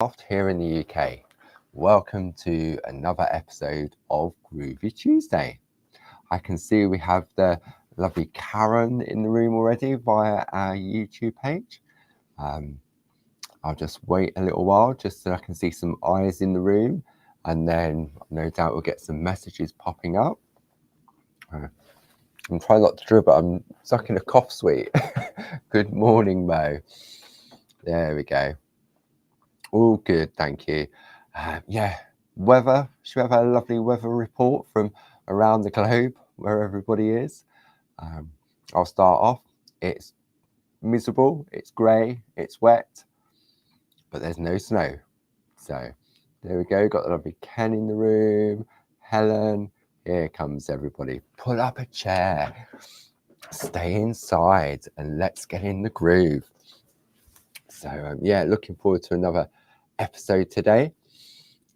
After here in the UK, welcome to another episode of Groovi Tuesday. I can see we have the lovely Karen in the room already via our YouTube page. I'll just wait a little while just so I can see some eyes in the room, and then no doubt we'll get some messages popping up. I'm trying not to dribble, but I'm stuck in a cough sweet. Good morning, Mo. There we go. All good, thank you. Weather. Should we have a lovely weather report from around the globe where everybody is? I'll start off. It's miserable, it's grey, it's wet, but there's no snow. So there we go. Got the lovely Ken in the room. Helen. Here comes everybody. Pull up a chair. Stay inside and let's get in the groove. So looking forward to another episode today.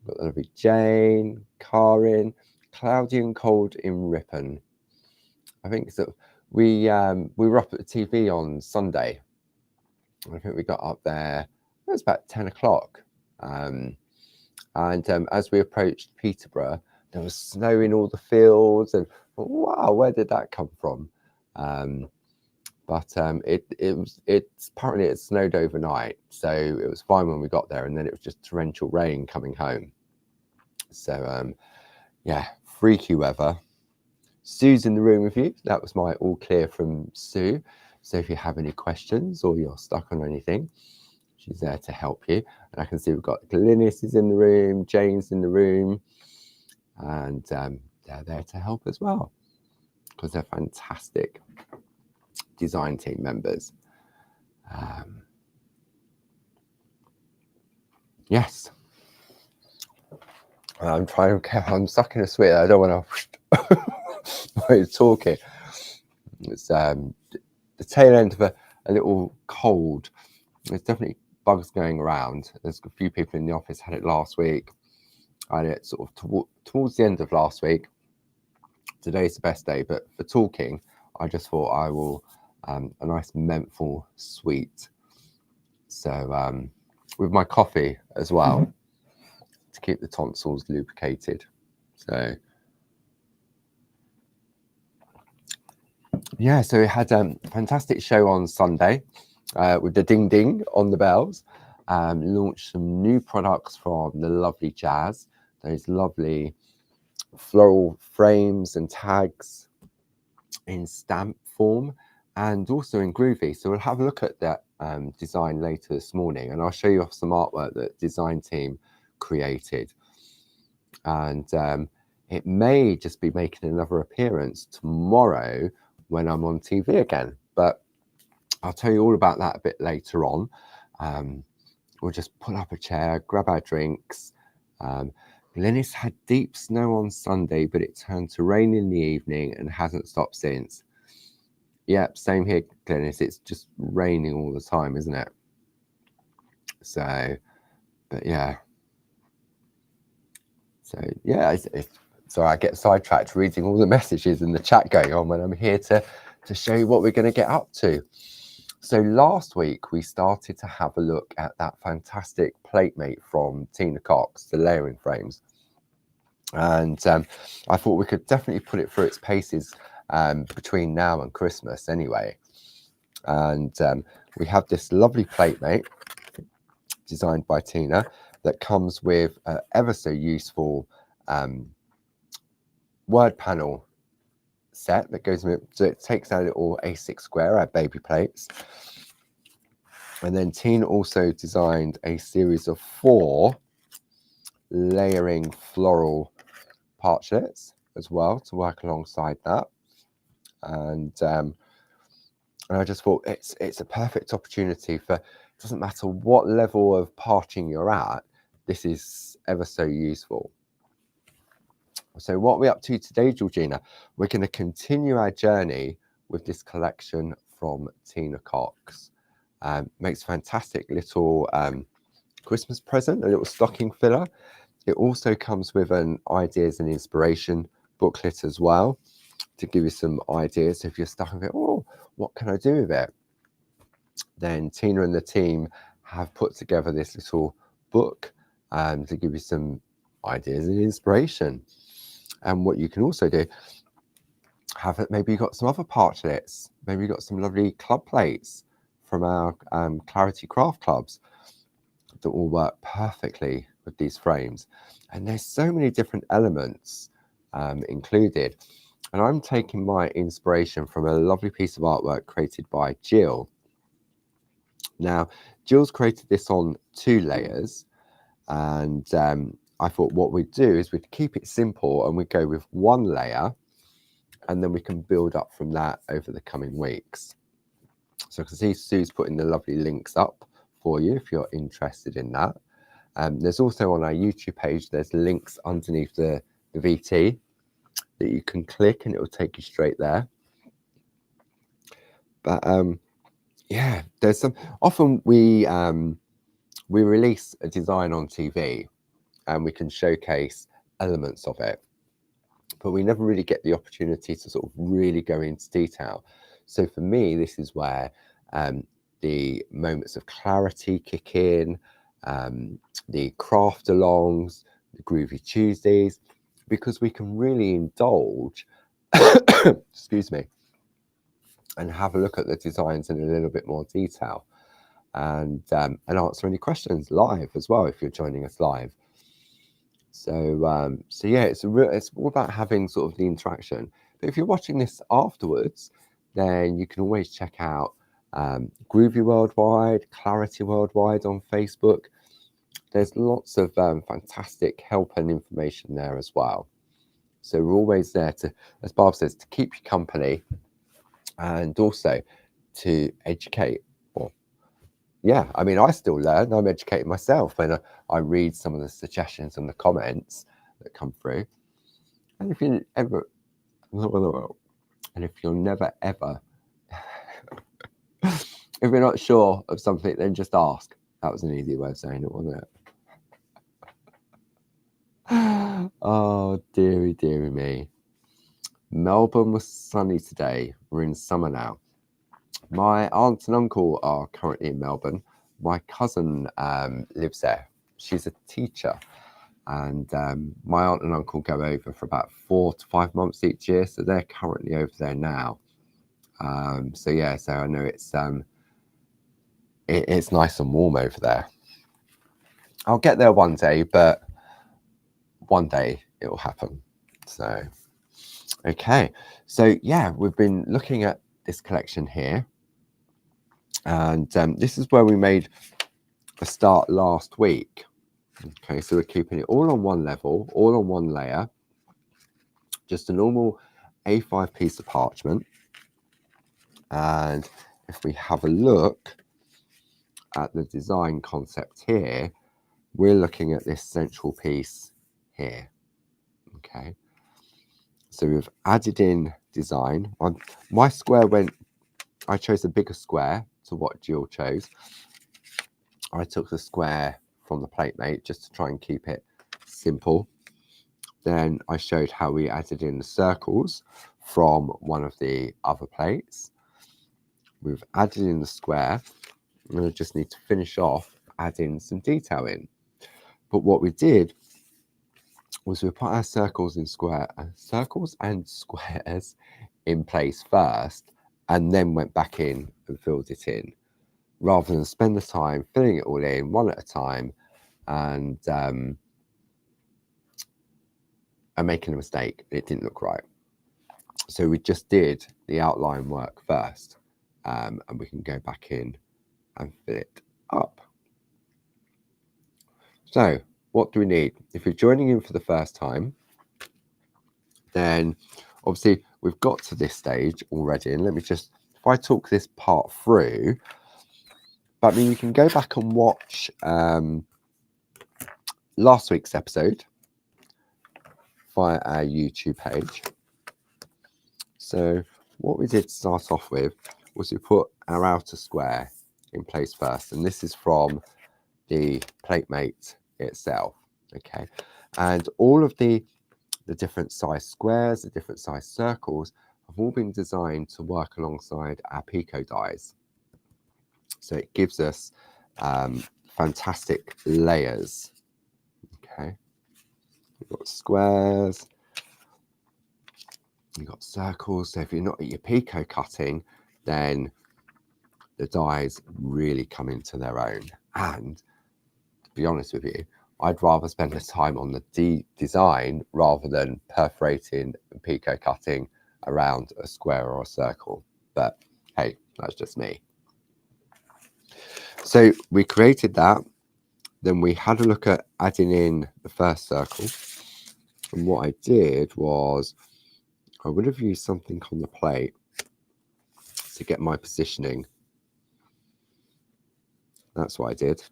Got the lovely Jane, Karin, cloudy and cold in Ripon. I think so. We were up at the TV on Sunday. I think we got up there. It was about 10 o'clock. And as we approached Peterborough, there was snow in all the fields, and wow, where did that come from? But it's apparently it snowed overnight, so it was fine when we got there, and then it was just torrential rain coming home. So freaky weather. Sue's in the room with you. That was my all clear from Sue. So if you have any questions or you're stuck on anything, she's there to help you. And I can see we've got Glynis is in the room, Jane's in the room, and they're there to help as well because they're fantastic design team members. Yes. I'm stuck in a sweat. I don't want to while you're talking. It's the tail end of a little cold. There's definitely bugs going around. There's a few people in the office had it last week. I had it sort of towards the end of last week. Today's the best day, but for talking, I just thought I will a nice menthol sweet. So with my coffee as well to keep the tonsils lubricated. So so we had a fantastic show on Sunday with the ding ding on the bells. Launched some new products from the lovely Jazz. Those lovely floral frames and tags in stamp form and also in Groovi. So we'll have a look at that design later this morning, and I'll show you off some artwork that the design team created. And it may just be making another appearance tomorrow when I'm on TV again, but I'll tell you all about that a bit later on. We'll just pull up a chair, grab our drinks. Glynis had deep snow on Sunday, but it turned to rain in the evening and hasn't stopped since. Yep, same here, Glynis. It's just raining all the time, isn't it? So, but yeah. So yeah, so I get sidetracked reading all the messages in the chat going on when I'm here to show you what we're going to get up to. So last week we started to have a look at that fantastic plate mate from Tina Cox, the layering frames. And I thought we could definitely put it through its paces between now and Christmas anyway. And we have this lovely plate mate designed by Tina that comes with an ever so useful word panel set that goes with it. So it takes our little A6sq, our baby plates. And then Tina also designed a series of 4 layering floral parchlets as well to work alongside that. And I just thought it's a perfect opportunity for, it doesn't matter what level of parching you're at, this is ever so useful. So what are we up to today, Georgina? We're going to continue our journey with this collection from Tina Cox. Makes a fantastic little Christmas present, a little stocking filler. It also comes with an ideas and inspiration booklet as well to give you some ideas. If you're stuck with it, oh, what can I do with it? Then Tina and the team have put together this little book to give you some ideas and inspiration. And what you can also do, have it, maybe you've got some other partlets, maybe you've got some lovely club plates from our Clarity Craft Clubs that will work perfectly with these frames. And there's so many different elements included. And I'm taking my inspiration from a lovely piece of artwork created by Jill. Now, Jill's created this on 2 layers, and I thought what we'd do is we'd keep it simple and we'd go with 1 layer, and then we can build up from that over the coming weeks. So I can see Sue's putting the lovely links up for you if you're interested in that. There's also on our YouTube page, there's links underneath the VT that you can click and it will take you straight there. But yeah, there's some, often we release a design on TV and we can showcase elements of it, but we never really get the opportunity to sort of really go into detail. So for me, this is where the moments of clarity kick in, the craft alongs, the Groovi Tuesdays, because we can really indulge, excuse me, and have a look at the designs in a little bit more detail, and answer any questions live as well if you're joining us live. So so yeah, it's all about having sort of the interaction. But if you're watching this afterwards, then you can always check out Groovi Worldwide, Clarity Worldwide on Facebook. There's lots of fantastic help and information there as well. So we're always there to, as Barb says, to keep you company and also to educate. Or yeah, I mean, I still learn. I'm educating myself when I read some of the suggestions and the comments that come through. And if you ever, and if you're never ever, if you're not sure of something, then just ask. That was an easy way of saying it, wasn't it? Oh, dearie, dearie me. Melbourne was sunny today. We're in summer now. My aunt and uncle are currently in Melbourne. My cousin lives there. She's a teacher. And my aunt and uncle go over for about 4 to 5 months each year. So they're currently over there now. So yeah, so I know it's nice and warm over there. I'll get there one day, but one day it will happen. So, okay. So yeah, we've been looking at this collection here. And this is where we made a start last week. Okay, so we're keeping it all on 1 level, all on 1 layer. Just a normal A5 piece of parchment. And if we have a look at the design concept here, we're looking at this central piece here. Okay, so we've added in design. My square I chose a bigger square to what Jill chose. I took the square from the PlateMate just to try and keep it simple. Then I showed how we added in the circles from one of the other plates. We've added in the square, and I just need to finish off adding some detail in. But what we did was we put our circles and squares in place first, and then went back in and filled it in, rather than spend the time filling it all in one at a time and making a mistake. It didn't look right. So we just did the outline work first, and we can go back in and fill it up. So what do we need? If you're joining in for the first time, then obviously we've got to this stage already. And let me just, if I talk this part through, but I mean, you can go back and watch last week's episode via our YouTube page. So what we did start off with was we put our outer square in place first. And this is from the PlateMate itself. Okay. And all of the different size squares, the different size circles have all been designed to work alongside our Pico dies. So it gives us fantastic layers. Okay, we've got squares, you've got circles. So if you're not at your pico cutting, then the dies really come into their own. And to be honest with you, I'd rather spend the time on the design rather than perforating and pico cutting around a square or a circle. But hey, that's just me. So we created that. Then we had a look at adding in the first circle. And what I did was I would have used something on the plate to get my positioning. That's what I did.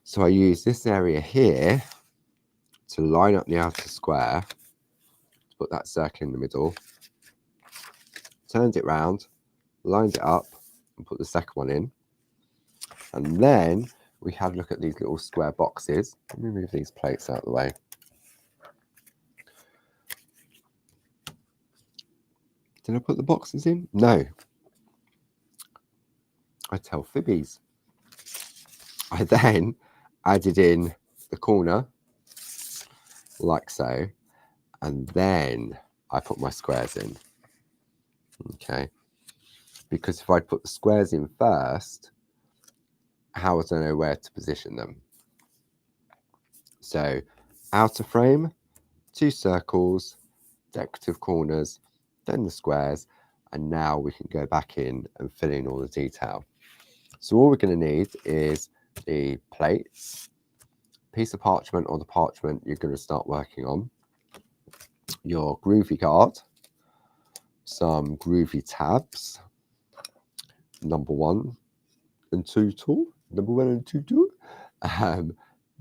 So I used this area here to line up the outer square, put that circle in the middle, turned it round, lined it up, and put the second one in. And then we had a look at these little square boxes. Let me move these plates out of the way. Did I put the boxes in? No. I tell fibbies. I then added in the corner, like so, and then I put my squares in. Okay. Because if I put the squares in first, how would I know where to position them? So outer frame, 2 circles, decorative corners, then the squares, and now we can go back in and fill in all the detail. So all we're going to need is the plates, piece of parchment or the parchment you're going to start working on, your Groovi card, some Groovi tabs, number 1 and 2 tool, number 1 and 2 tool.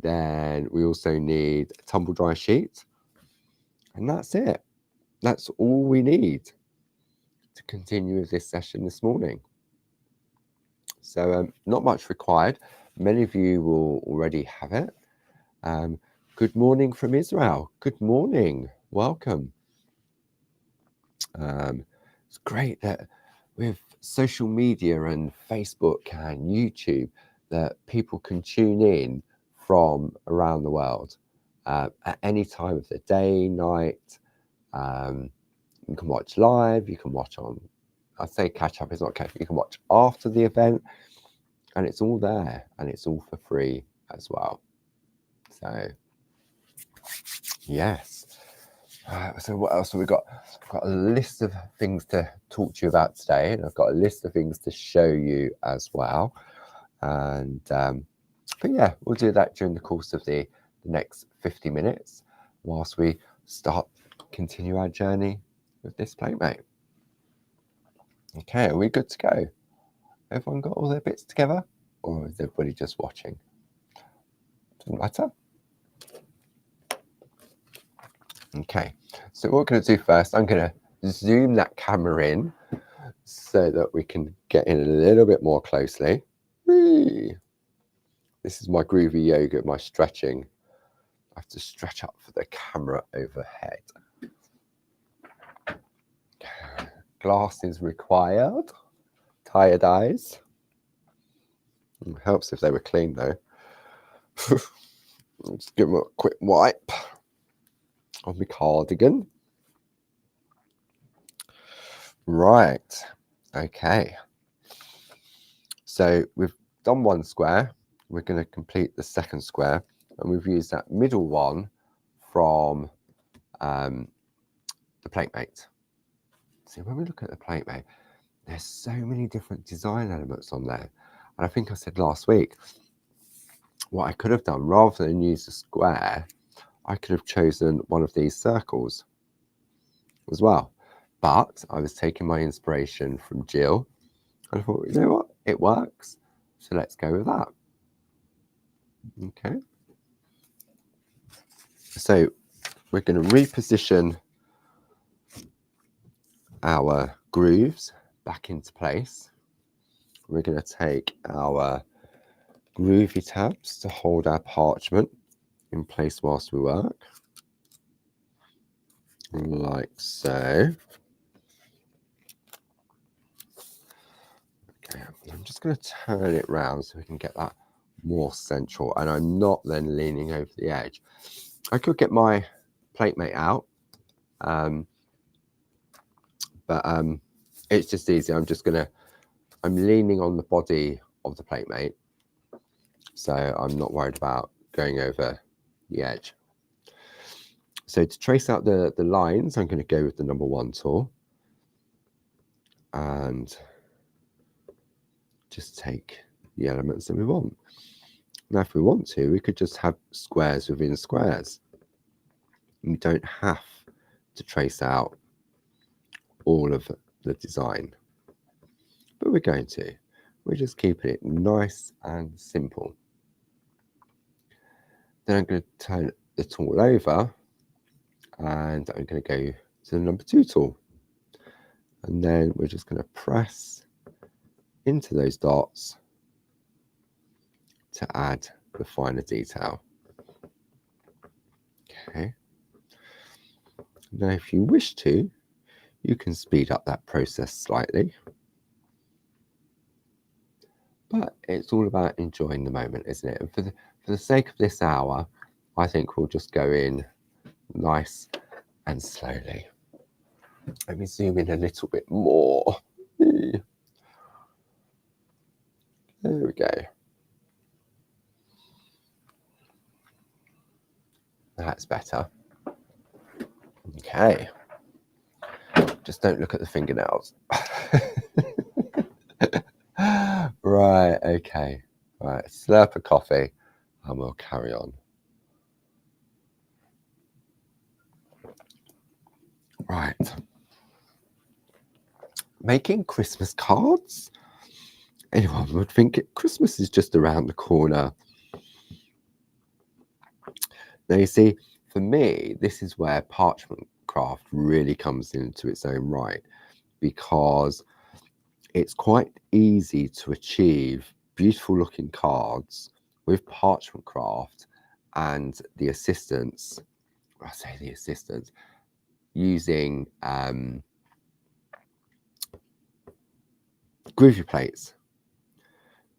Then we also need a tumble dry sheet, and that's it. That's all we need to continue with this session this morning. So not much required. Many of you will already have it. Good morning from Israel. Good morning. Welcome. It's great that with social media and Facebook and YouTube that people can tune in from around the world at any time of the day, night. You can watch live, you can watch on, I say catch up, it's not catch up, you can watch after the event, and it's all there, and it's all for free as well. So yes. So what else have we got? I've got a list of things to talk to you about today, and I've got a list of things to show you as well. And but yeah, we'll do that during the course of the next 50 minutes whilst we continue our journey with this platemate. Okay, are we good to go? Everyone got all their bits together, or is everybody just watching? Doesn't matter. Okay, so what we're going to do first, I'm going to zoom that camera in so that we can get in a little bit more closely. Whee! This is my Groovi yoga, my stretching. I have to stretch up for the camera overhead. Glasses required. Tired eyes. It helps if they were clean though. Let's give them a quick wipe on my cardigan. Right, okay. So we've done one square. We're going to complete the second square, and we've used that middle one from the platemate. See, when we look at the platemate, there's so many different design elements on there. And I think I said last week, what I could have done, rather than use a square, I could have chosen one of these circles as well. But I was taking my inspiration from Jill, and I thought, you know what, it works, so let's go with that. Okay. So we're going to reposition our grooves back into place. We're going to take our Groovi tabs to hold our parchment in place whilst we work, like so. I'm just going to turn it round so we can get that more central, and I'm not then leaning over the edge. I could get my plate mate out, but it's just easy. I'm leaning on the body of the plate mate, so I'm not worried about going over the edge. So to trace out the lines, I'm going to go with the number 1 tool and just take the elements that we want. Now, if we want to, we could just have squares within squares. You don't have to trace out all of the design, but we're going to. We're just keeping it nice and simple. Then I'm going to turn the tool over and I'm going to go to the number 2 tool. And then we're just going to press into those dots to add the finer detail. Okay. Now, if you wish to, you can speed up that process slightly. But it's all about enjoying the moment, isn't it? And for the sake of this hour, I think we'll just go in nice and slowly. Let me zoom in a little bit more. There we go. That's better. Okay. Just don't look at the fingernails. Right, okay. Right, slurp of coffee and we'll carry on. Right. Making Christmas cards? Anyone would think Christmas is just around the corner. Now, you see, for me, this is where parchment craft really comes into its own right, because it's quite easy to achieve beautiful looking cards with parchment craft and the assistance, I say the assistance, using Groovi Plates,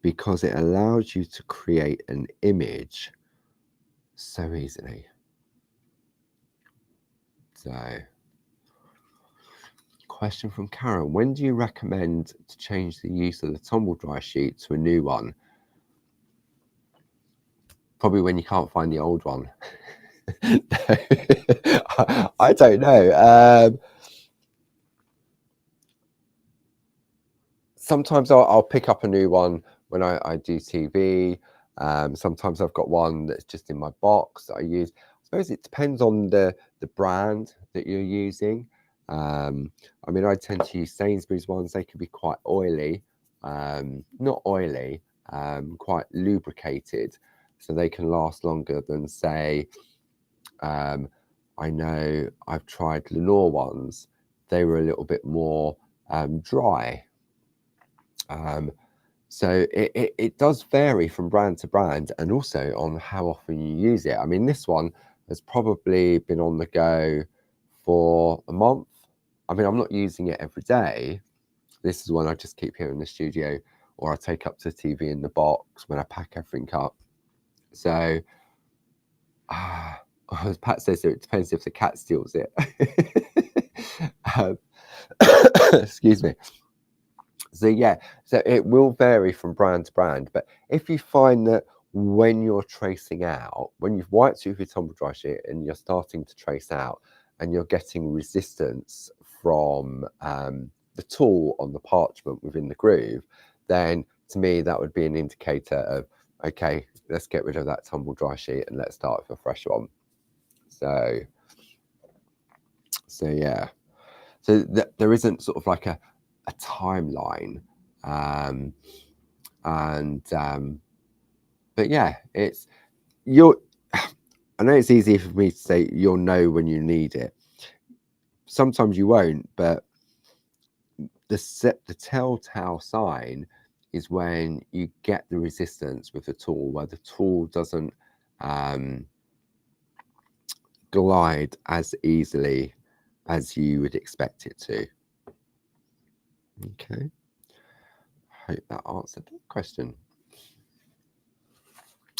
because it allows you to create an image so easily. So, question from Karen: when do you recommend to change the use of the tumble dry sheet to a new one? Probably when you can't find the old one. I don't know. Sometimes I'll pick up a new one when I do TV. Sometimes I've got one that's just in my box that I use. I suppose it depends on the brand that you're using. I mean, I tend to use Sainsbury's ones. They can be quite oily, not oily, quite lubricated, so they can last longer than, say, I know I've tried Lenore ones. They were a little bit more dry. So it does vary from brand to brand, and also on how often you use it. I mean, this one has probably been on the go for a month. I mean, I'm not using it every day. This is one I just keep here in the studio, or I take up to the TV in the box when I pack everything up. So, as Pat says, it depends if the cat steals it. Excuse me. So yeah, so it will vary from brand to brand. But if you find that when you're tracing out, when you've wiped with your tumble dry sheet and you're starting to trace out and you're getting resistance from the tool on the parchment within the groove, then to me that would be an indicator of, okay, let's get rid of that tumble dry sheet and let's start with a fresh one. So yeah, so there isn't sort of like a timeline, but yeah, it's I know it's easy for me to say you'll know when you need it. Sometimes you won't, but the telltale sign is when you get the resistance with the tool, where the tool doesn't glide as easily as you would expect it to. Okay. hope that answered that question.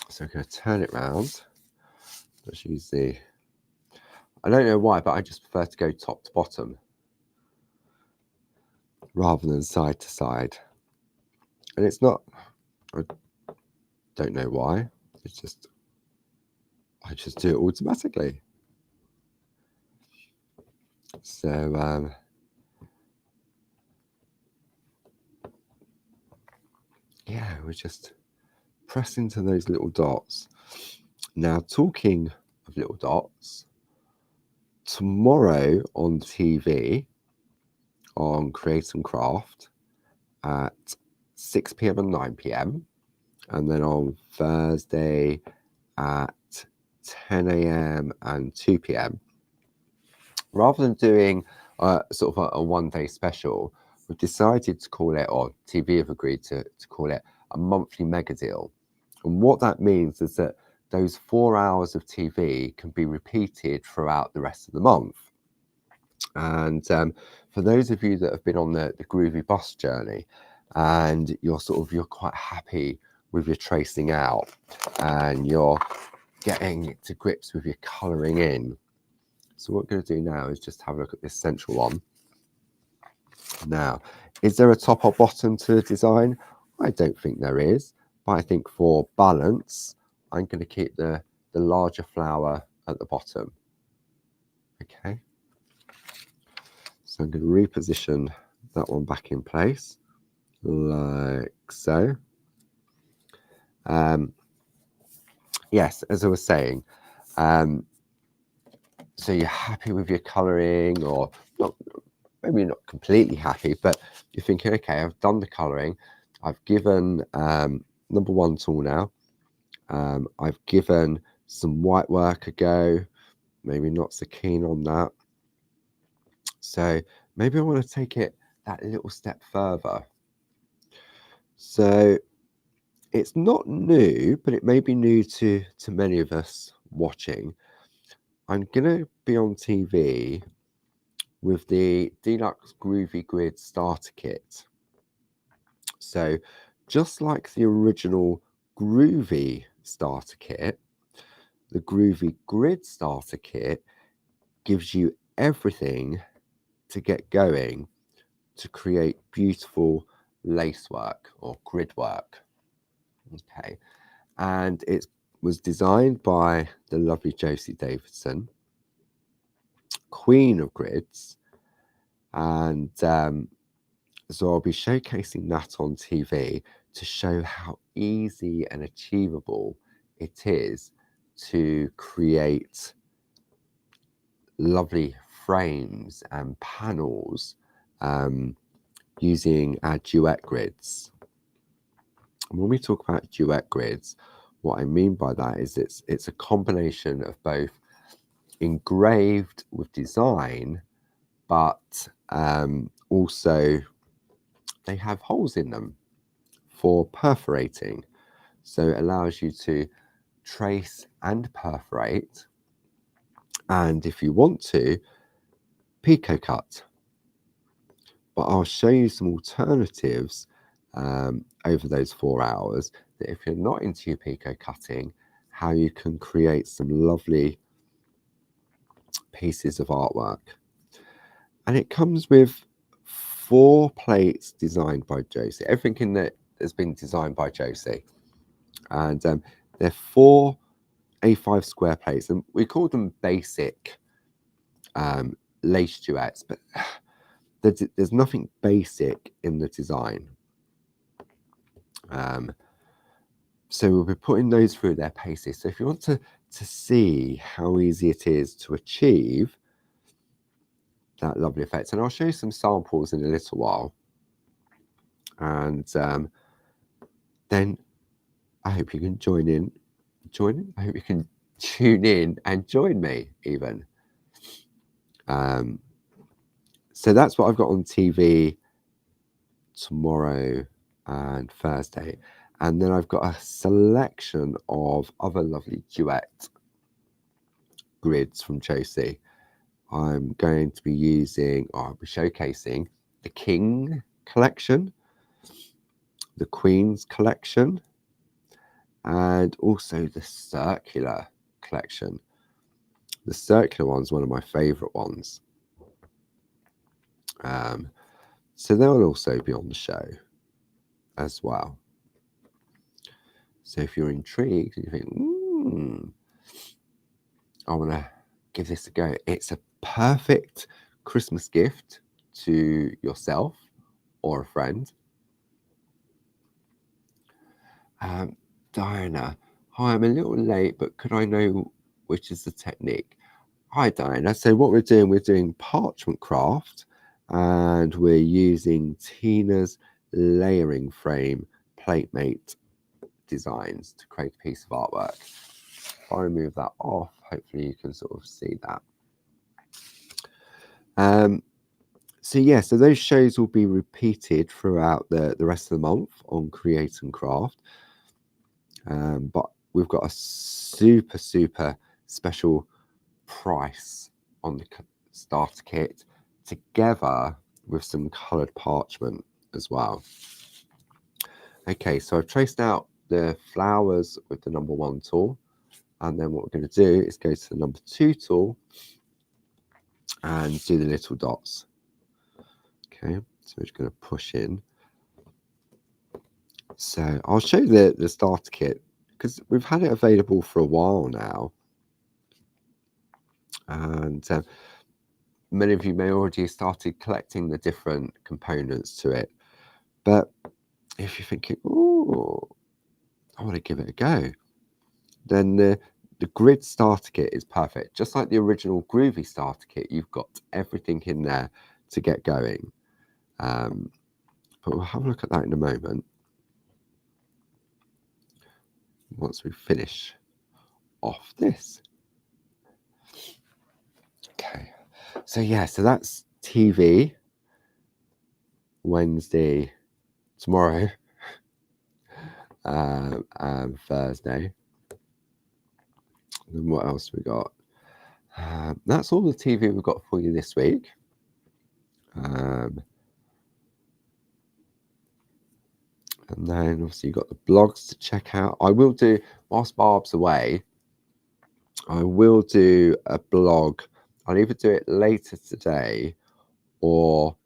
So I'm going to turn it round. Let's use the, I don't know why, but I just prefer to go top to bottom rather than side to side. And it's not, I don't know why, it's just, I just do it automatically. So, yeah, we just press into those little dots. Now, talking of little dots, tomorrow on TV, on Create and Craft at 6 p.m. and 9 p.m, and then on Thursday at 10 a.m. and 2 p.m. Rather than doing sort of a one-day special, we've decided to call it, or TV have agreed to call it, a monthly mega deal. And what that means is that those 4 hours of TV can be repeated throughout the rest of the month. And for those of you that have been on the Groovi bus journey, and you're quite happy with your tracing out, and you're getting to grips with your colouring in. So what we're going to do now is just have a look at this central one. Now, is there a top or bottom to the design? I don't think there is, but I think for balance, I'm going to keep the larger flower at the bottom. Okay. So I'm going to reposition that one back in place, like so. Yes, as I was saying, so you're happy with your colouring, or not, maybe not completely happy, but you're thinking, okay, I've done the colouring, I've given number one tool now, I've given some white work a go, maybe not so keen on that. So maybe I want to take it that little step further. So it's not new, but it may be new to many of us watching. I'm going to be on TV with the Deluxe Groovi Grid Starter Kit. So just like the original Groovi Starter Kit, the Groovi Grid Starter Kit gives you everything to get going to create beautiful lace work or grid work. Okay, and it was designed by the lovely Josie Davidson, queen of grids, and so I'll be showcasing that on TV to show how easy and achievable it is to create lovely frames and panels using our duet grids. And when we talk about duet grids, what I mean by that is it's a combination of both engraved with design, but also they have holes in them for perforating. So it allows you to trace and perforate, and if you want to, pico cut. But I'll show you some alternatives over those 4 hours, that if you're not into your pico cutting, how you can create some lovely pieces of artwork. And it comes with 4 plates designed by Josie. Everything in that has been designed by Josie. And they're 4 A6sq plates, and we call them basic lace duets, but there's nothing basic in the design. So we'll be putting those through their paces. So if you want to see how easy it is to achieve that lovely effect, and I'll show you some samples in a little while, and then I hope you can join in. I hope you can tune in and join me even. So that's what I've got on TV tomorrow and Thursday. And then I've got a selection of other lovely duet grids from Josie. I'm going to be I'll be showcasing the King collection. the Queen's collection, and also the circular collection. The circular one's one of my favourite ones. So they'll also be on the show as well. So if you're intrigued and you think, I want to give this a go, it's a perfect Christmas gift to yourself or a friend. Diana, hi, I'm a little late, but could I know which is the technique? Hi, Diana. So what we're doing parchment craft, and we're using Tina's layering frame platemate designs to create a piece of artwork. If I remove that off, hopefully you can sort of see that. So yeah, so those shows will be repeated throughout the rest of the month on Create and Craft. But we've got a super special price on the starter kit, together with some coloured parchment as well. Okay, so I've traced out the flowers with the number 1 tool, and then what we're going to do is go to the number 2 tool and do the little dots. Okay, so we're just going to push in. So I'll show you the starter kit, because we've had it available for a while now, and many of you may already have started collecting the different components to it. But if you're thinking, oh, I want to give it a go, then the grid starter kit is perfect. Just like the original Groovi starter kit, you've got everything in there to get going. But we'll have a look at that in a moment, once we finish off this. Okay, so yeah, so that's TV Wednesday, tomorrow, and Thursday. And what else we got? That's all the TV we've got for you this week. And then obviously you've got the blogs to check out. I will do, whilst Barb's away, I will do a blog. I'll either do it later today or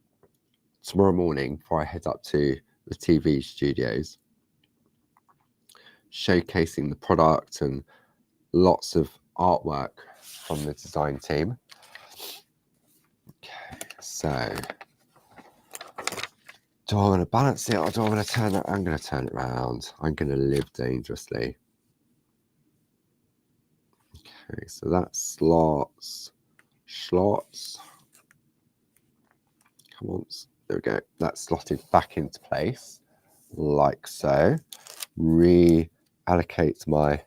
tomorrow morning before I head up to the TV studios, showcasing the product and lots of artwork from the design team. Okay, so do I want to balance it, or do I want to turn it? I'm going to turn it around. I'm going to live dangerously. Okay, so that's slots. Come on, there we go. That's slotted back into place, like so. Reallocate my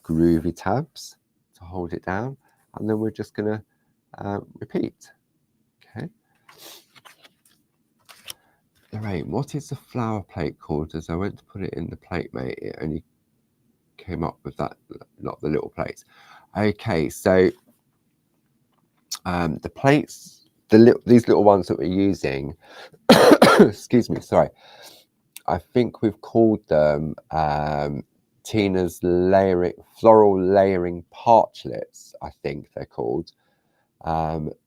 Groovi tabs to hold it down, and then we're just going to repeat. Okay. Lorraine, what is the flower plate called? As I went to put it in the platemate, it only came up with that, not the little plates. Okay, so the plates, these little ones that we're using, excuse me, sorry, I think we've called them Tina's floral layering parchlets, I think they're called.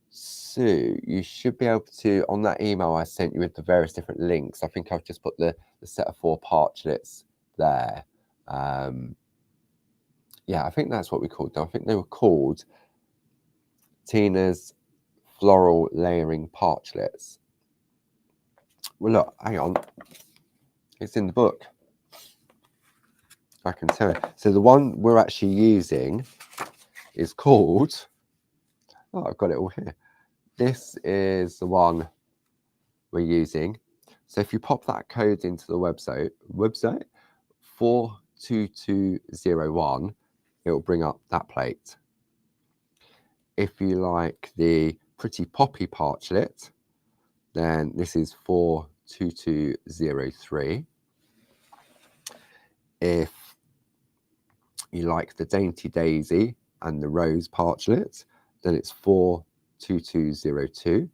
So you should be able to, on that email I sent you with the various different links, I think I've just put the set of 4 parchlets there. Yeah, I think that's what we called them. I think they were called Tina's floral layering parchlets. Well, look, hang on. It's in the book. I can tell you. So the one we're actually using is called, oh, I've got it all here. This is the one we're using. So if you pop that code into the website 42201, it will bring up that plate. If you like the Pretty Poppy parchlet, then this is 42203. If you like the Dainty Daisy and the Rose parchlet, then it's 42202.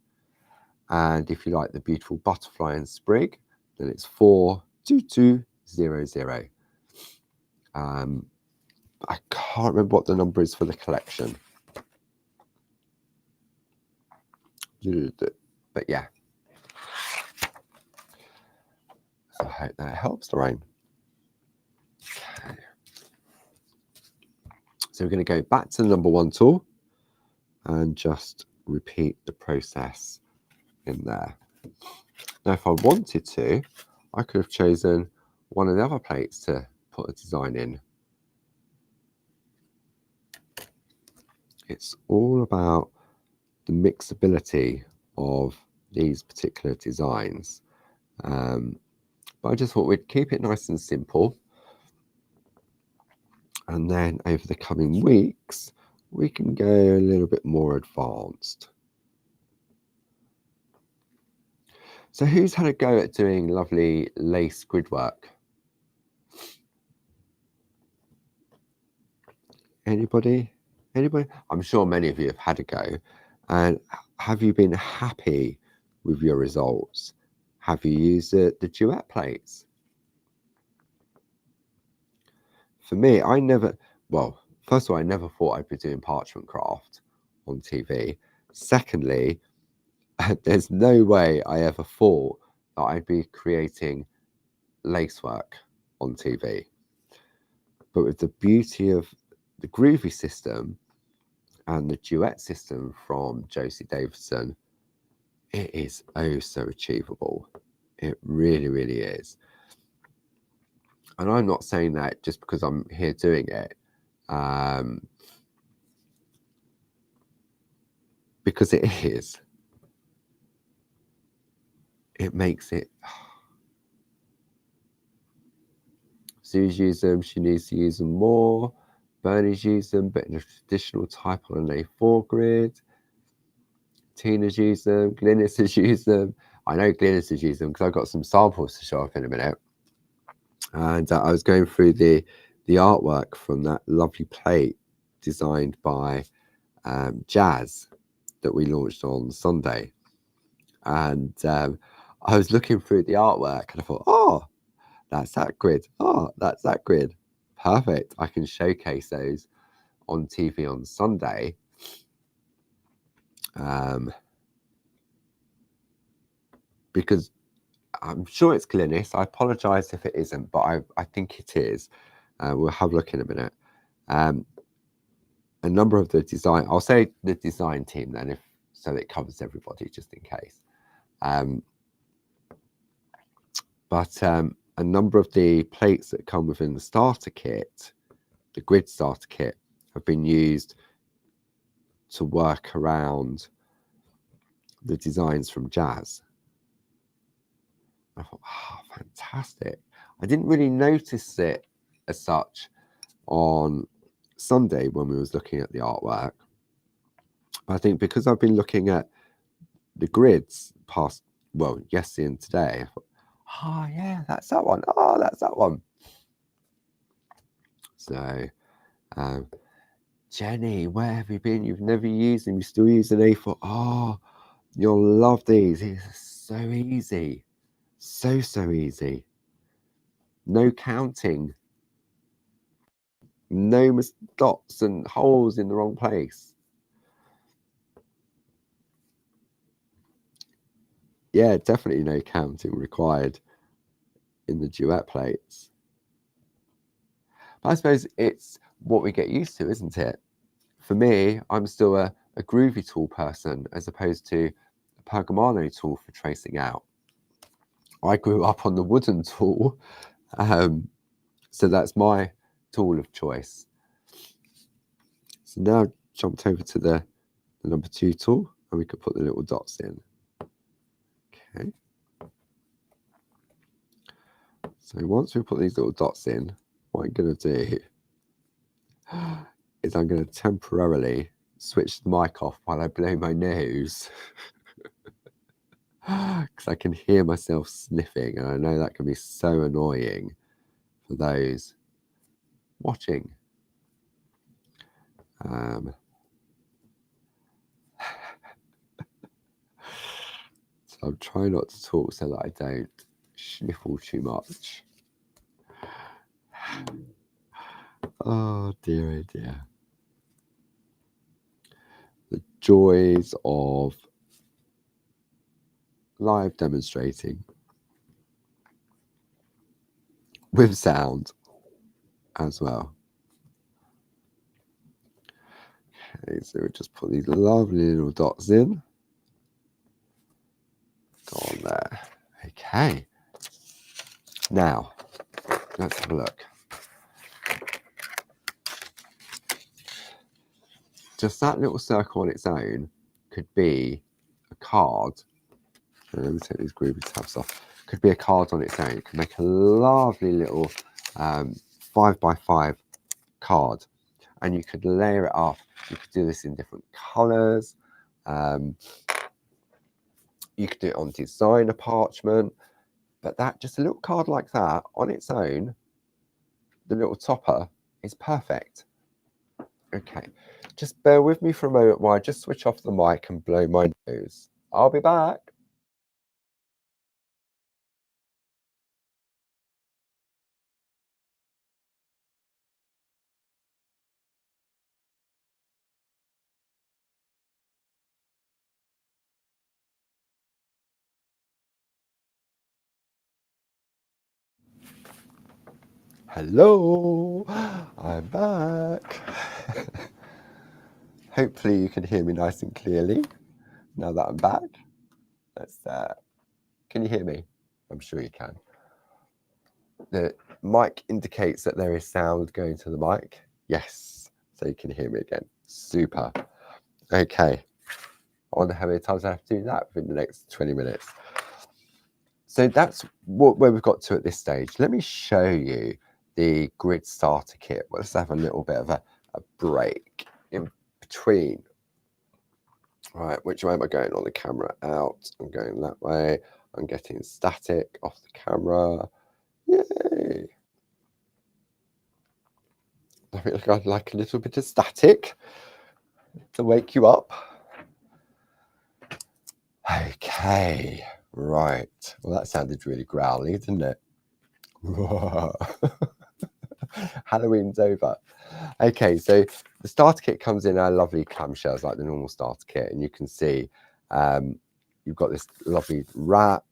And if you like the Beautiful Butterfly and Sprig, then it's 4 2200. I can't remember what the number is for the collection. But yeah. So I hope that helps, Lorraine. Okay. So we're going to go back to the number 1 tool and just repeat the process in there. Now, if I wanted to, I could have chosen one of the other plates to put a design in. It's all about the mixability of these particular designs. But I just thought we'd keep it nice and simple. And then over the coming weeks, we can go a little bit more advanced. So who's had a go at doing lovely lace grid work? Anybody? Anybody? I'm sure many of you have had a go. And have you been happy with your results? Have you used the duet plates? For me, first of all, I never thought I'd be doing parchment craft on TV. Secondly, there's no way I ever thought that I'd be creating lacework on TV. But with the beauty of the Groovi system and the duet system from Josie Davidson, it is oh so achievable. It really, really is. And I'm not saying that just because I'm here doing it, because it is. It makes it. Sue's used them, she needs to use them more. Bernie's used them, but in a traditional type on an A4 grid. Tina's used them, Glynis has used them. I know Glynis has used them because I've got some samples to show off in a minute. And I was going through the artwork from that lovely plate designed by Jazz that we launched on Sunday. And I was looking through the artwork and I thought, oh, that's that grid. Oh, that's that grid. Perfect. I can showcase those on TV on Sunday. Because I'm sure it's Glynis. I apologise if it isn't, but I think it is. We'll have a look in a minute. A number of the design, I'll say the design team then, so it covers everybody, just in case. But a number of the plates that come within the starter kit, the grid starter kit, have been used to work around the designs from Jazz. I thought, oh, fantastic. I didn't really notice it as such on Sunday when we was looking at the artwork. But I think because I've been looking at the grids yesterday and today, I thought, oh yeah, that's that one. Oh, that's that one. So, Jenny, where have you been? You've never used them. You still use an A4. Oh, you'll love these. It's so easy. So easy. No counting. No dots and holes in the wrong place. Yeah, definitely no counting required in the duet plates. But I suppose it's what we get used to, isn't it? For me, I'm still a Groovi tool person as opposed to a Pergamano tool for tracing out. I grew up on the wooden tool, so that's my tool of choice. So now I've jumped over to the number 2 tool, and we could put the little dots in. Okay. So once we put these little dots in, what I'm going to do is I'm going to temporarily switch the mic off while I blow my nose. Because I can hear myself sniffing, and I know that can be so annoying for those watching. So I'm trying not to talk so that I don't sniffle too much. Oh dear, oh dear. The joys of live demonstrating with sound as well. Okay, so we'll just put these lovely little dots in. Go on there. Okay. Now, let's have a look. Just that little circle on its own could be a card. Let me take these Groovi tabs off. Could be a card on its own. It could make a lovely little 5x5 card, and you could layer it up. You could do this in different colours. You could do it on designer parchment, but that just a little card like that on its own, the little topper is perfect. Okay, just bear with me for a moment while I just switch off the mic and blow my nose. I'll be back. Hello, I'm back. Hopefully you can hear me nice and clearly now that I'm back. Let's, can you hear me? I'm sure you can. The mic indicates that there is sound going to the mic. Yes, so you can hear me again. Super. Okay, I wonder how many times I have to do that within the next 20 minutes. So that's where we've got to at this stage. Let me show you the grid starter kit. Well, let's have a little bit of a break in between. Right, which way am I going on the camera? Out. I'm going that way. I'm getting static off the camera. Yay! I feel like I'd like a little bit of static to wake you up. Okay, right. Well, that sounded really growly, didn't it? Halloween's over. Okay, so the starter kit comes in our lovely clamshells like the normal starter kit, and you can see you've got this lovely wrap,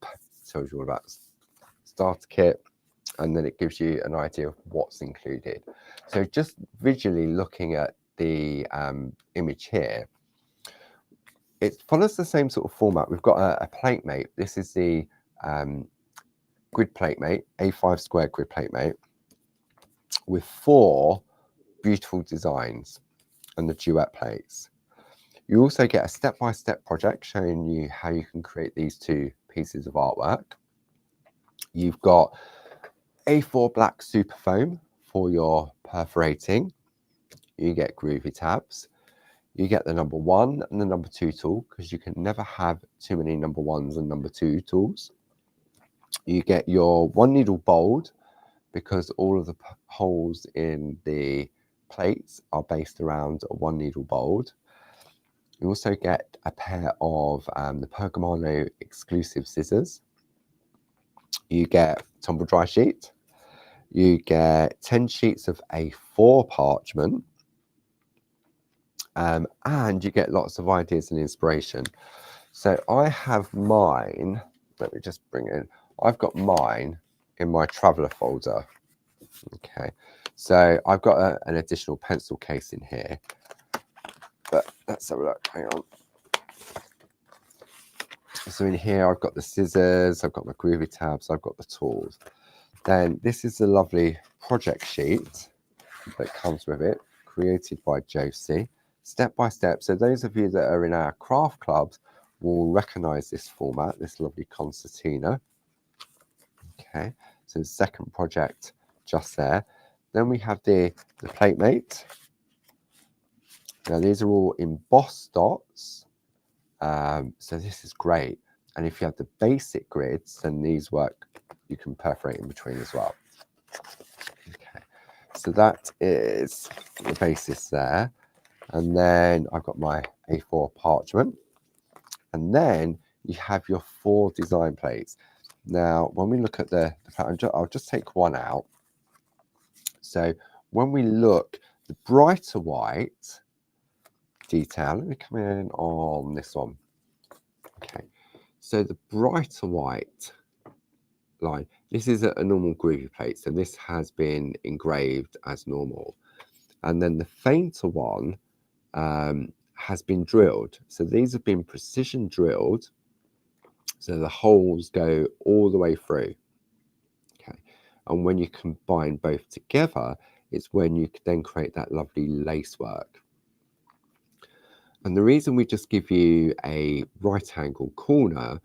tells you all about starter kit, and then it gives you an idea of what's included. So just visually looking at the image here, it follows the same sort of format. We've got a plate mate. This is the grid plate mate, A6sq grid plate mate, with 4 beautiful designs and the duet plates. You also get a step-by-step project showing you how you can create these 2 pieces of artwork. You've got A4 black super foam for your perforating. You get Groovi tabs. You get the number 1 and the number 2 tool, because you can never have too many number 1s and number 2 tools. You get your 1 needle bold, because all of the holes in the plates are based around a 1 needle bold. You also get a pair of the Pergamano exclusive scissors. You get tumble dry sheet. You get 10 sheets of A4 parchment. And you get lots of ideas and inspiration. So I have mine, let me just bring it in. I've got mine in my traveller folder. Okay, so I've got an additional pencil case in here, but let's have a look, hang on. So in here I've got the scissors, I've got my Groovi tabs, I've got the tools. Then this is the lovely project sheet that comes with it, created by Josie, step by step. So those of you that are in our craft clubs will recognize this format, this lovely concertina. Okay, so the second project just there. Then we have the plate mate. Now these are all embossed dots, so this is great. And if you have the basic grids, then these work, you can perforate in between as well. Okay, so that is the basis there. And then I've got my A4 parchment. And then you have your 4 design plates. Now, when we look at the I'll just take one out. So when we look, the brighter white detail, let me come in on this one. Okay, so the brighter white line, this is a normal Groovi plate, so this has been engraved as normal. And then the fainter one has been drilled. So these have been precision drilled, so the holes go all the way through. Okay, and when you combine both together, it's when you then create that lovely lace work. And the reason we just give you a right angle corner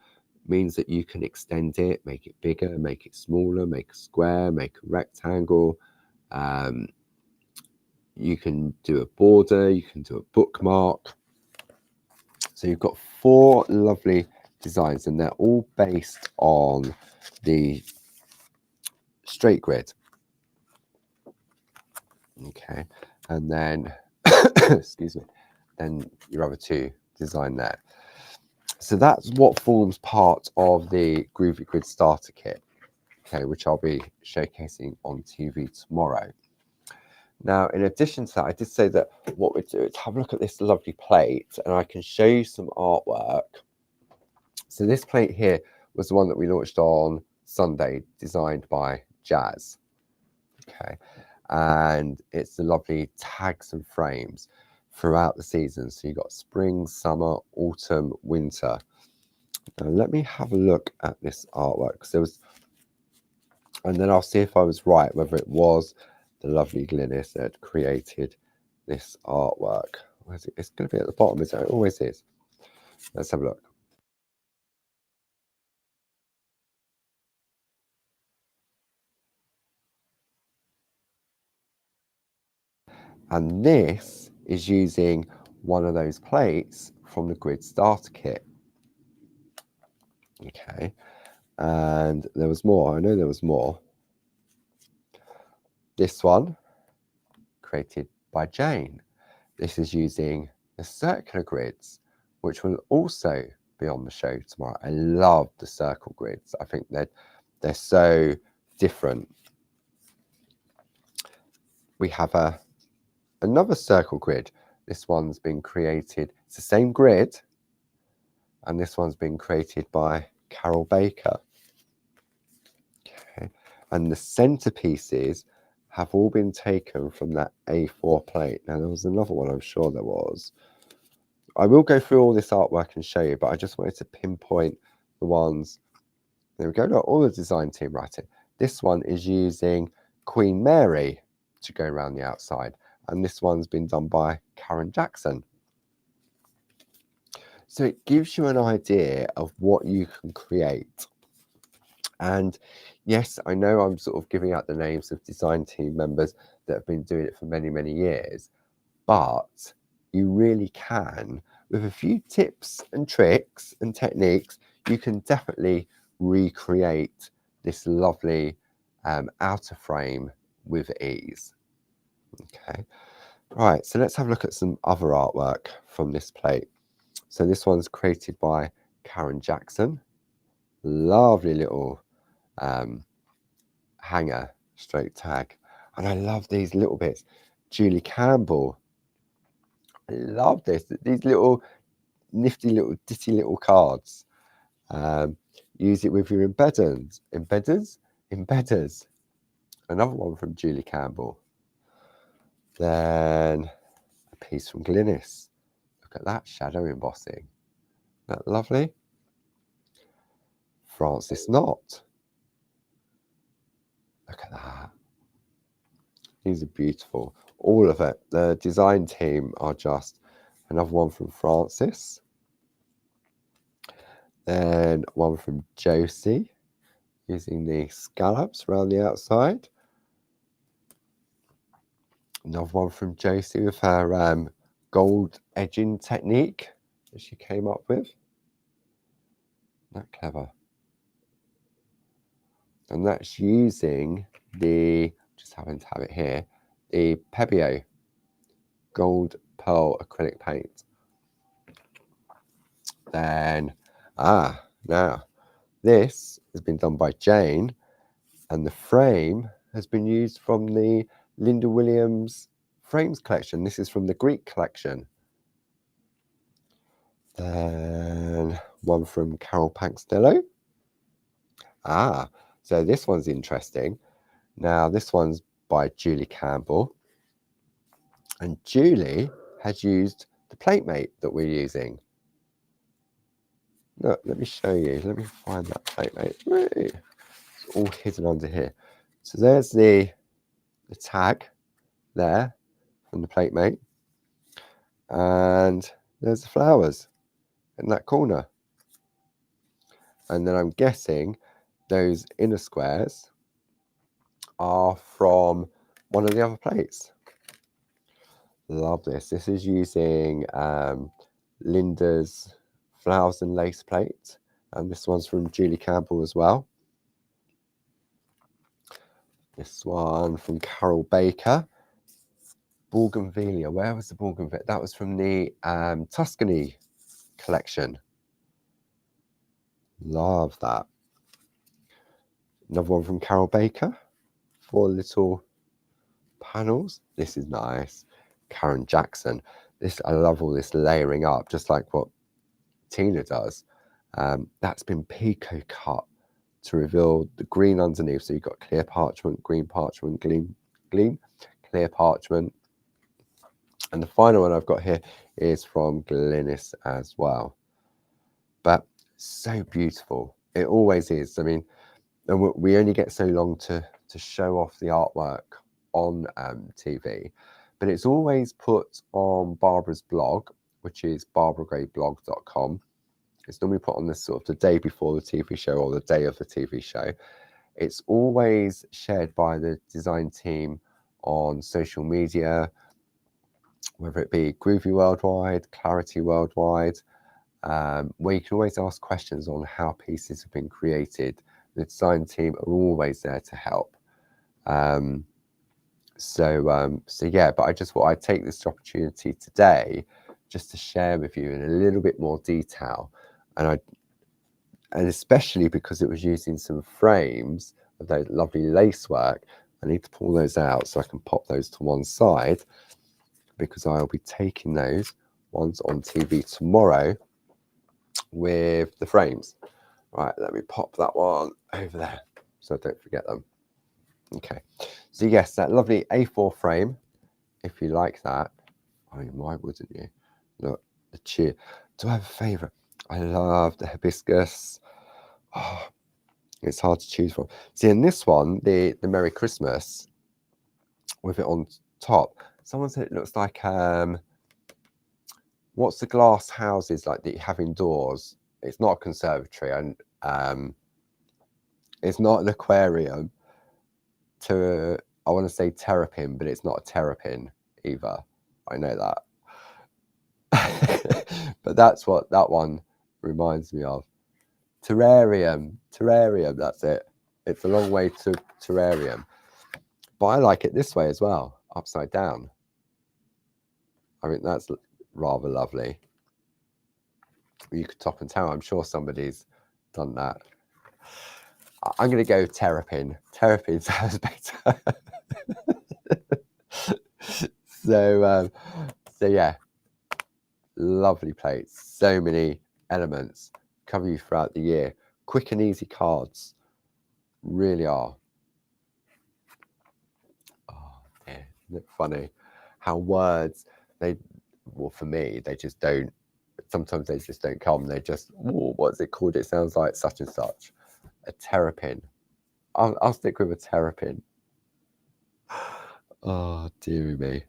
means that you can extend it, make it bigger, make it smaller, make a square, make a rectangle. You can do a border, you can do a bookmark. So you've got 4 lovely designs, and they're all based on the straight grid. Okay, and then excuse me, then your other 2 design there. So that's what forms part of the Groovi Grid starter kit, okay, which I'll be showcasing on TV tomorrow. Now, in addition to that, I did say that what we'd do is have a look at this lovely plate, and I can show you some artwork. So this plate here was the one that we launched on Sunday, designed by Jazz. Okay, and it's the lovely tags and frames throughout the season. So you've got spring, summer, autumn, winter. Now let me have a look at this artwork. So and then I'll see if I was right, whether it was the lovely Glynis that created this artwork. Where's it? It's going to be at the bottom, isn't it? It always is. Let's have a look. And this is using one of those plates from the Grid Starter Kit. Okay, and there was more. I know there was more. This one, created by Jane. This is using the circular grids, which will also be on the show tomorrow. I love the circle grids. I think they're so different. We have another circle grid. This one's been created, it's the same grid, and this one's been created by Carol Baker. Okay, and the centerpieces have all been taken from that A4 plate. Now, there was another one, I'm sure there was. I will go through all this artwork and show you, but I just wanted to pinpoint the ones. There we go. Look, all the design team writing. This one is using Queen Mary to go around the outside, and this one's been done by Karen Jackson. So it gives you an idea of what you can create. And yes, I know I'm sort of giving out the names of design team members that have been doing it for many, many years, but you really can, with a few tips and tricks and techniques, you can definitely recreate this lovely outer frame with ease. Okay, right, so let's have a look at some other artwork from this plate. So this one's created by Karen Jackson. Lovely little hanger stroke tag, and I love these little bits. Julie Campbell, I love this. These little nifty little ditty little cards. Use it with your embedders. Another one from Julie Campbell. Then a piece from Glynis. Look at that shadow embossing. Isn't that lovely? Francis Knott. Look at that. These are beautiful. All of it. The design team are just. Another one from Francis. Then one from Josie, using the scallops around the outside. Another one from Josie with her gold edging technique that she came up with. Isn't that clever? And that's using the, just happen to have it here, the Pebeo gold pearl acrylic paint. Then, now, This has been done by Jane, and the frame has been used from the Linda Williams frames collection. This is from the Greek collection. Then one from Carol Paxtello. So this one's interesting. Now, this one's by Julie Campbell. And Julie has used the PlateMate that we're using. Look, let me show you. Let me find that PlateMate. It's all hidden under here. So there's the tag there from the PlateMate. And there's the flowers in that corner. And then I'm guessing those inner squares are from one of the other plates. Love this. This is using Linda's flowers and lace plate, and this one's from Julie Campbell as well. This one from Carol Baker. Bougainvillea. Where was the Bougainvillea? That was from the Tuscany collection. Love that. Another one from Carol Baker. 4 little panels. This is nice. Karen Jackson. This, I love all this layering up, just like what Tina does. That's been pico cut to reveal the green underneath. So you've got clear parchment, green parchment, gleam, clear parchment. And the final one I've got here is from Glynis as well. But so beautiful. It always is. I mean, and we only get so long to show off the artwork on TV, but it's always put on Barbara's blog, which is barbaragrayblog.com. It's normally put on this sort of the day before the TV show or the day of the TV show. It's always shared by the design team on social media, whether it be Groovi Worldwide, Clarity Worldwide, where you can always ask questions on how pieces have been created. The design team are always there to help. So yeah, but I just thought I'd take this opportunity today just to share with you in a little bit more detail, and especially because it was using some frames of those lovely lace work. I need to pull those out so I can pop those to one side, because I'll be taking those ones on TV tomorrow with the frames. Right, let me pop that one over there so I don't forget them. Okay, so yes, that lovely A4 frame, if you like that. I mean, why wouldn't you? Look, the cheer. Do I have a favourite? I love the hibiscus. Oh, it's hard to choose from. See, in this one, the Merry Christmas with it on top, someone said it looks like what's the glass houses like that you have indoors? It's not a conservatory, and it's not an aquarium. I want to say terrapin, but it's not a terrapin either. I know that. But that's what that one reminds me of. Terrarium, that's it. It's a long way to terrarium. But I like it this way as well, upside down. I think that's rather lovely. You could top and tail. I'm sure somebody's done that. I'm going to go terrapin. Terrapin sounds better. So yeah, lovely plates. So many elements, cover you throughout the year. Quick and easy cards, really are. Oh, yeah, isn't it funny how words, well, for me, they just don't. Sometimes they just don't come. They just, what's it called? It sounds like such and such. A terrapin. I'll stick with a terrapin. Oh, dearie me.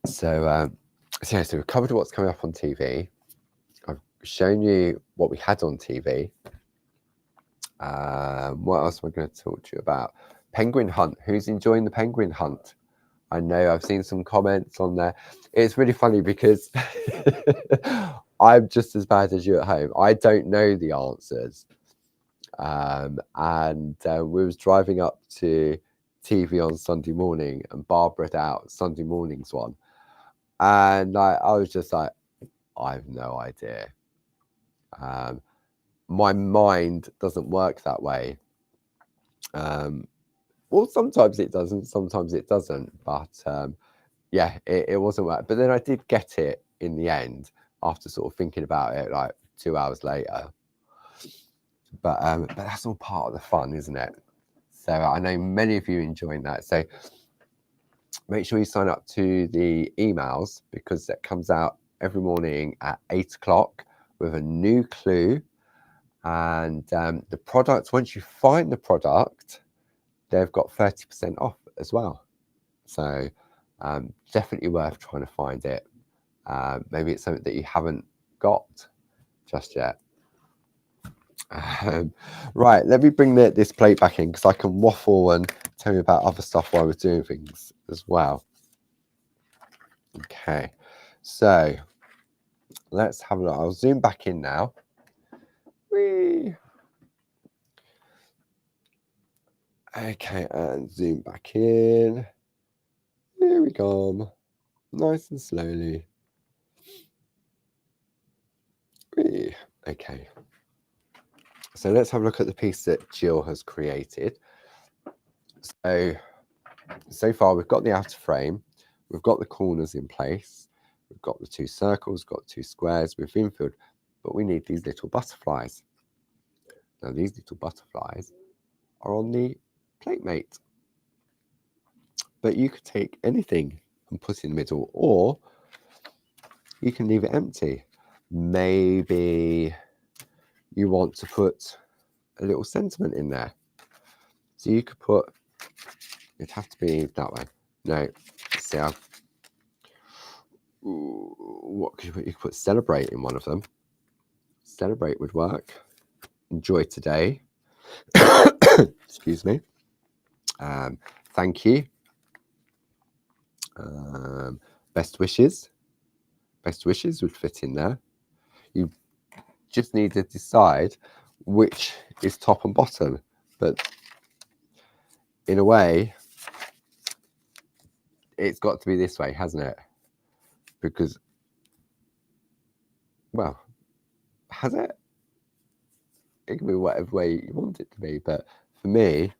So yeah, so we've covered what's coming up on TV. I've shown you what we had on TV. What else am I going to talk to you about? Penguin hunt. Who's enjoying the penguin hunt? I know I've seen some comments on there. It's really funny because I'm just as bad as you at home. I don't know the answers. And we was driving up to TV on Sunday morning, and Barbara had out Sunday morning's one. And I was just like, I have no idea. My mind doesn't work that way. Well, sometimes it doesn't, sometimes it doesn't, but yeah, it wasn't work. But then I did get it in the end after sort of thinking about it like 2 hours later. But that's all part of the fun, isn't it? So I know many of you enjoying that. So make sure you sign up to the emails, because that comes out every morning at 8 o'clock with a new clue. And the product, once you find the product, they've got 30% off as well. So definitely worth trying to find it. Maybe it's something that you haven't got just yet. Right, let me bring this plate back in, because I can waffle and tell you about other stuff while we're doing things as well. Okay, so let's have a look. I'll zoom back in now. Whee! Okay, and zoom back in. Here we go. Nice and slowly. Whee! Okay. So let's have a look at the piece that Jill has created. So far we've got the outer frame, we've got the corners in place, we've got the 2 circles, got 2 squares, we've infilled, but we need these little butterflies. Now these little butterflies are on the plate mate, but you could take anything and put in the middle, or you can leave it empty. Maybe you want to put a little sentiment in there, so you could put, it'd have to be that way. No, see, what could you put? You could put celebrate in one of them. Celebrate would work. Enjoy today. Excuse me. Thank you. Best wishes. Best wishes would fit in there. You just need to decide which is top and bottom. But in a way, it's got to be this way, hasn't it? Because, well, has it? It can be whatever way you want it to be. But for me,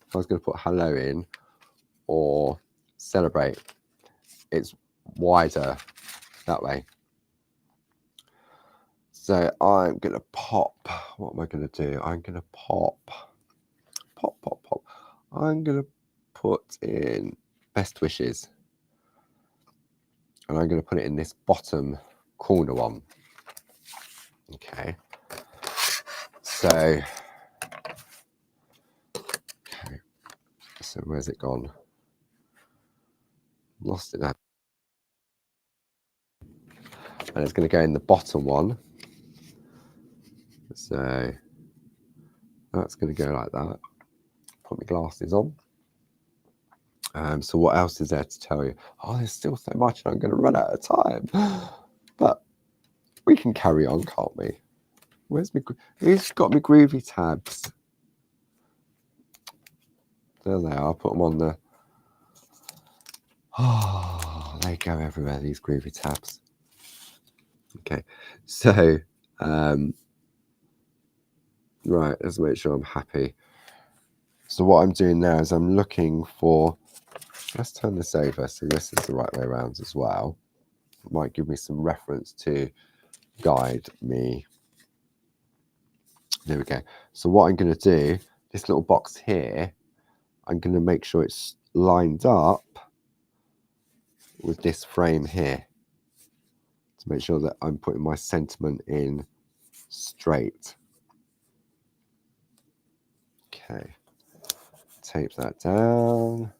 if I was going to put hello in or celebrate, it's wider that way. So I'm going to pop. What am I going to do? I'm going to pop. I'm going to put in best wishes. And I'm going to put it in this bottom corner one. Okay. So, okay. So where's it gone? Lost it now. And it's going to go in the bottom one. So that's going to go like that. Put my glasses on. So what else is there to tell you? Oh, there's still so much, and I'm going to run out of time. But we can carry on, can't we? Who's got my Groovi tabs? There they are. I'll put them on the. Oh, they go everywhere, these Groovi tabs. Okay, so right, let's make sure I'm happy. So what I'm doing now is I'm looking for. Let's turn this over so this is the right way around as well. It might give me some reference to guide me. There we go. So what I'm going to do, this little box here, I'm going to make sure it's lined up with this frame here to make sure that I'm putting my sentiment in straight. Okay, tape that down.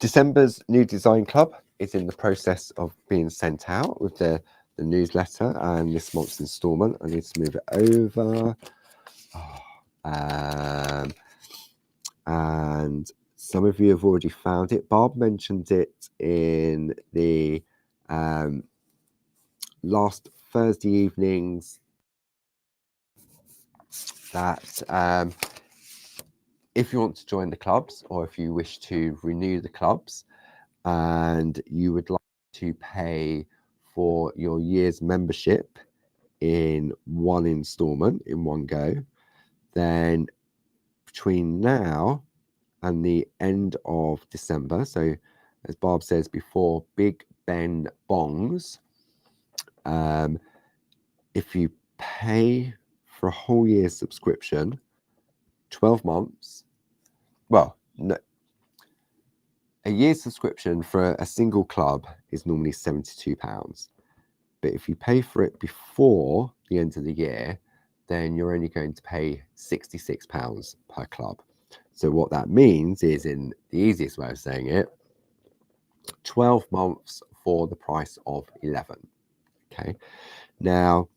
December's new design club is in the process of being sent out with the newsletter and this month's installment. I need to move it over. And some of you have already found it. Barb mentioned it in the last Thursday evenings that if you want to join the clubs or if you wish to renew the clubs, and you would like to pay for your year's membership in one installment in one go, then between now and the end of December, so as Barb says, before Big Ben bongs, if you pay for a whole year's subscription, 12 months, well, no, a year's subscription for a single club is normally £72. But if you pay for it before the end of the year, then you're only going to pay £66 per club. So what that means is, in the easiest way of saying it, 12 months for the price of 11. Okay. Now,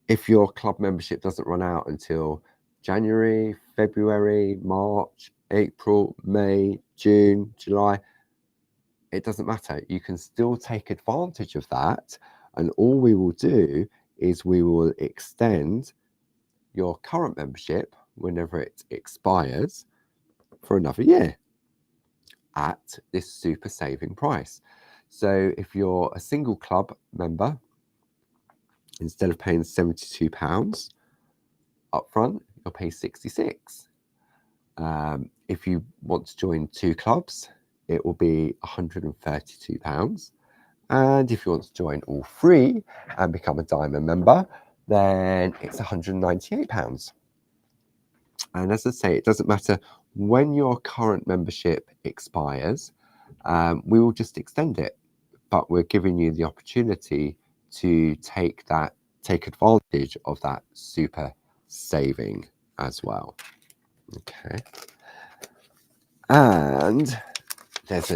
if your club membership doesn't run out until January, February, March, April, May, June, July, it doesn't matter. You can still take advantage of that. And all we will do is we will extend your current membership whenever it expires for another year at this super saving price. So if you're a single club member, instead of paying £72 up front, you'll pay 66. If you want to join two clubs, it will be £132. And if you want to join all three and become a diamond member, then it's £198. And as I say, it doesn't matter when your current membership expires, we will just extend it. But we're giving you the opportunity to take advantage of that super saving as well. Okay. And there's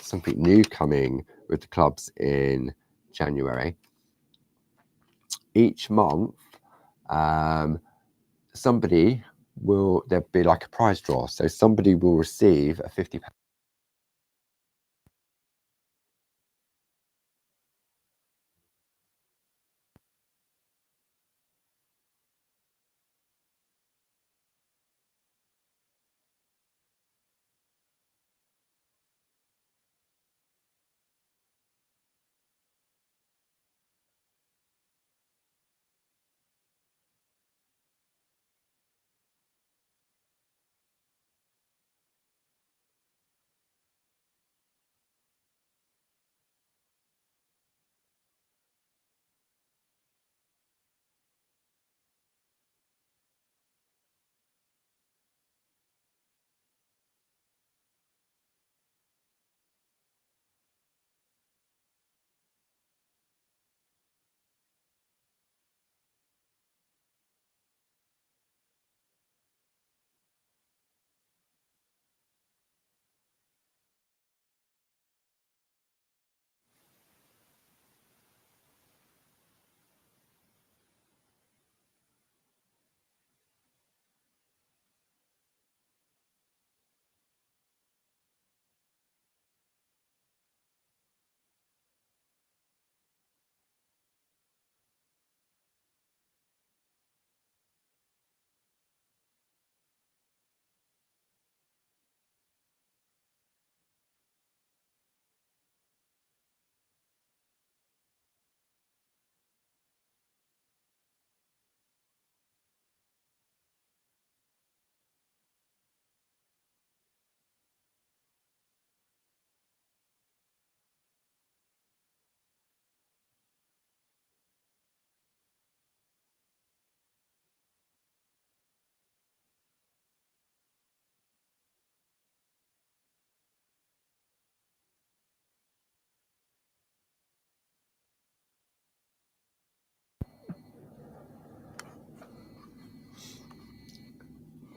something new coming with the clubs in January. Each month, there'll be like a prize draw. So somebody will receive a £50.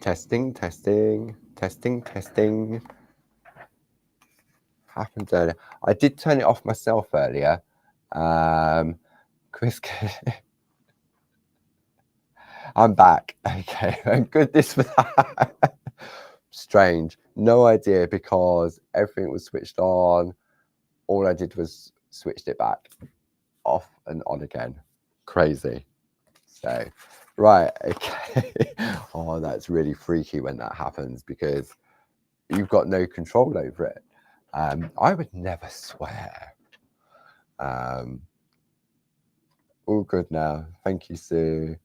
Testing. Happened earlier. I did turn it off myself earlier. Chris, I'm back. Okay, thank goodness for that. Strange. No idea, because everything was switched on. All I did was switched it back off and on again. Crazy. So, right, okay. Oh, that's really freaky when that happens, because you've got no control over it. I would never swear. All good now. Thank you, Sue.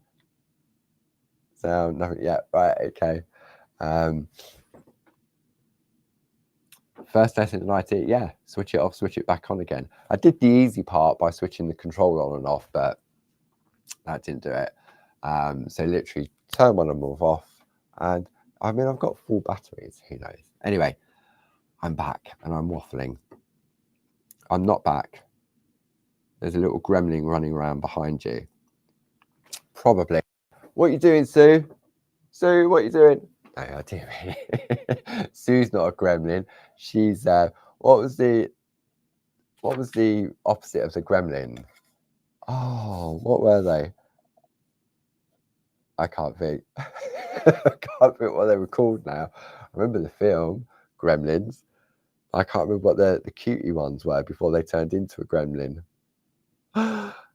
Sound nothing yet. Right, okay. First lesson tonight, yeah, switch it off, switch it back on again. I did the easy part by switching the control on and off, but that didn't do it. So literally turn one of them off, and I mean, I've got full batteries, who knows? Anyway, I'm back and I'm waffling. I'm not back. There's a little gremlin running around behind you. Probably. What are you doing, Sue? Sue, what are you doing? No, I do really. Sue's not a gremlin. She's what was the opposite of the gremlin? Oh, what were they? I can't think. I can't think what they were called now. I remember the film Gremlins. I can't remember what the cutie ones were before they turned into a gremlin.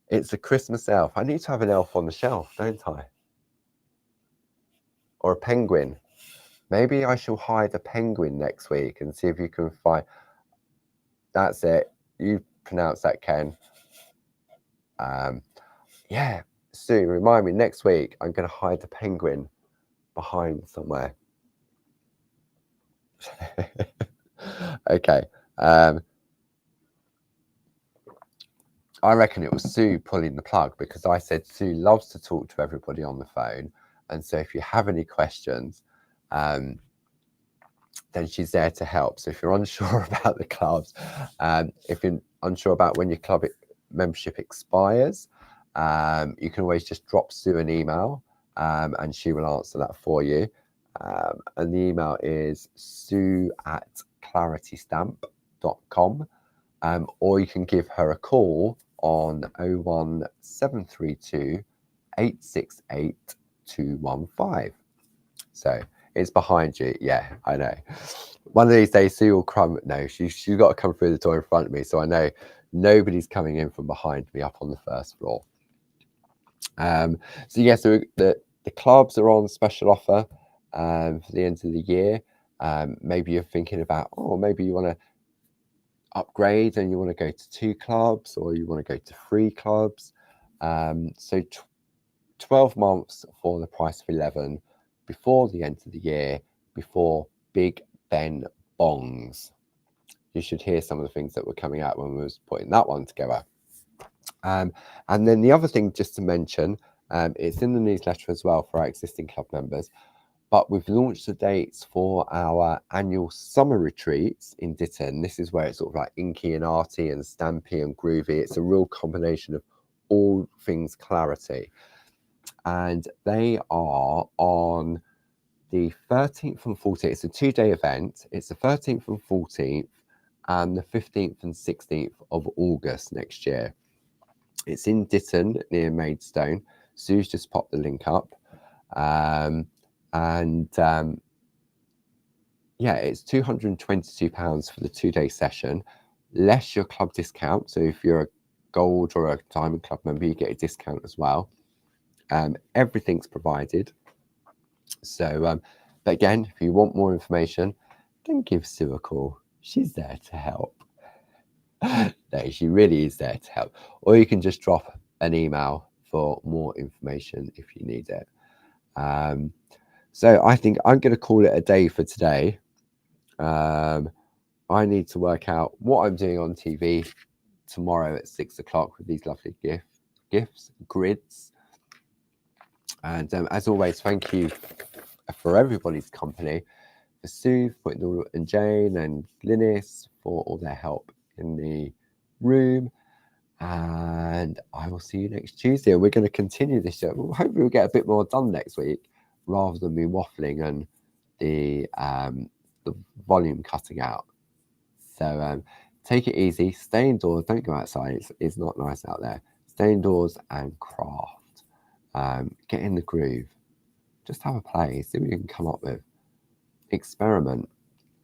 It's a Christmas elf. I need to have an elf on the shelf, don't I? Or a penguin. Maybe I shall hide a penguin next week and see if you can find. That's it. You pronounce that, Ken. Yeah. Sue, remind me next week. I'm going to hide the penguin behind somewhere. Okay. I reckon it was Sue pulling the plug, because I said Sue loves to talk to everybody on the phone. And so if you have any questions, then she's there to help. So if you're unsure about the clubs, if you're unsure about when your club membership expires, you can always just drop Sue an email, and she will answer that for you. And the email is sue@claritystamp.com, or you can give her a call on 01732 868 215. So it's behind you. Yeah, I know. One of these days, Sue will come. No, she's got to come through the door in front of me. So I know nobody's coming in from behind me up on the first floor. So yeah, so the clubs are on special offer for the end of the year. Maybe you're thinking about, maybe you want to upgrade and you want to go to 2 clubs, or you want to go to 3 clubs. So 12 months for the price of 11 before the end of the year, before Big Ben Bongs. You should hear some of the things that were coming out when we was putting that one together. And then the other thing just to mention, it's in the newsletter as well for our existing club members, but we've launched the dates for our annual summer retreats in Ditton. This is where it's sort of like inky and arty and stampy and groovy. It's a real combination of all things clarity. And they are on the 13th and 14th. It's a 2-day event. It's the 13th and 14th and the 15th and 16th of August next year. It's in Ditton near Maidstone. Sue's just popped the link up. Yeah, it's £222 for the 2-day session, less your club discount. So if you're a gold or a diamond club member, you get a discount as well. Everything's provided. So, but again, if you want more information, then give Sue a call. She's there to help. No, she really is there to help. Or you can just drop an email for more information if you need it. So I think I'm going to call it a day for today. I need to work out what I'm doing on TV tomorrow at 6 o'clock with these lovely gifts, grids. And as always, thank you for everybody's company, for Sue, and Jane and Glynis for all their help in the room. And I will see you next Tuesday. We're going to continue this show. Hopefully we'll get a bit more done next week, rather than me waffling and the volume cutting out. So take it easy, stay indoors, don't go outside. It's not nice out there. Stay indoors and craft. Get in the groove. Just have a play, see what you can come up with. Experiment.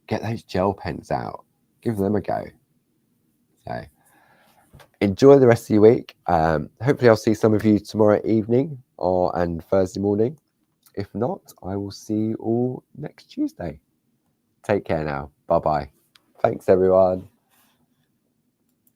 Get those gel pens out. Give them a go. So enjoy the rest of your week. Hopefully I'll see some of you tomorrow evening and Thursday morning. If not, I will see you all next Tuesday. Take care now. Bye-bye. Thanks, everyone.